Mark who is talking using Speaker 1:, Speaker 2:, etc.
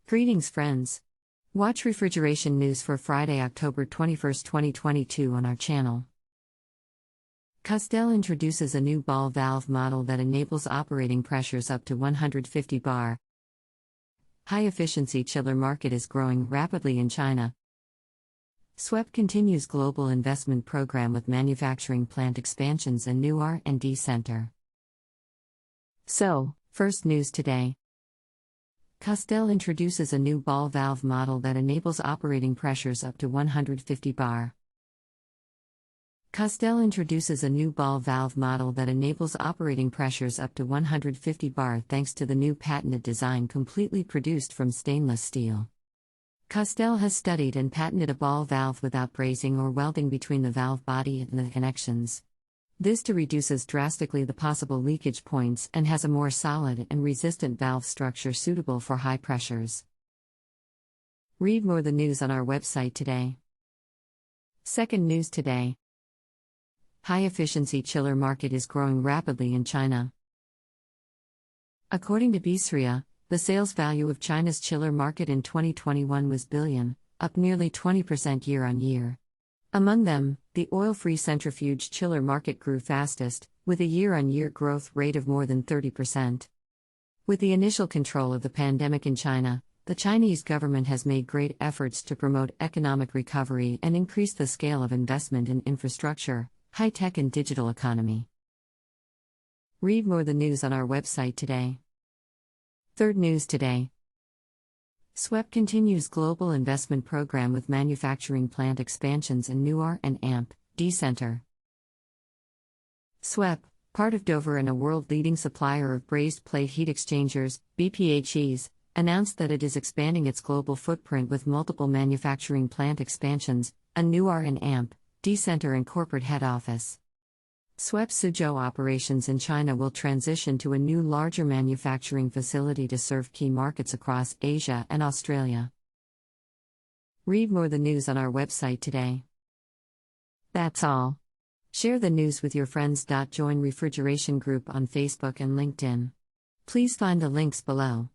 Speaker 1: Greetings, friends. Watch Refrigeration News for Friday, October 21, 2022 on our channel. Castel introduces a new ball valve model that enables operating pressures up to 150 bar. High-efficiency chiller market is growing rapidly in China. SWEP continues global investment program with manufacturing plant expansions and new R&D center. So, first news today. Castel introduces a new ball valve model that enables operating pressures up to 150 bar. Castel introduces a new ball valve model that enables operating pressures up to 150 bar thanks to the new patented design completely produced from stainless steel. Castel has studied and patented a ball valve without brazing or welding between the valve body and the connections. This reduces drastically the possible leakage points and has a more solid and resistant valve structure suitable for high pressures. Read more the news on our website today. Second news today. High-efficiency chiller market is growing rapidly in China. According to BSRIA, the sales value of China's chiller market in 2021 was billion, up nearly 20% year-on-year. Among them, the oil-free centrifuge chiller market grew fastest, with a year-on-year growth rate of more than 30%. With the initial control of the pandemic in China, the Chinese government has made great efforts to promote economic recovery and increase the scale of investment in infrastructure, high-tech and digital economy. Read more the news on our website today. Third news today. SWEP continues global investment program with manufacturing plant expansions and new R&D center. SWEP, part of Dover and a world-leading supplier of brazed plate heat exchangers, BPHEs, announced that it is expanding its global footprint with multiple manufacturing plant expansions, a new R&D center and corporate head office. SWEP Suzhou operations in China will transition to a new larger manufacturing facility to serve key markets across Asia and Australia. Read more the news on our website today. That's all. Share the news with your friends. Join Refrigeration Group on Facebook and LinkedIn. Please find the links below.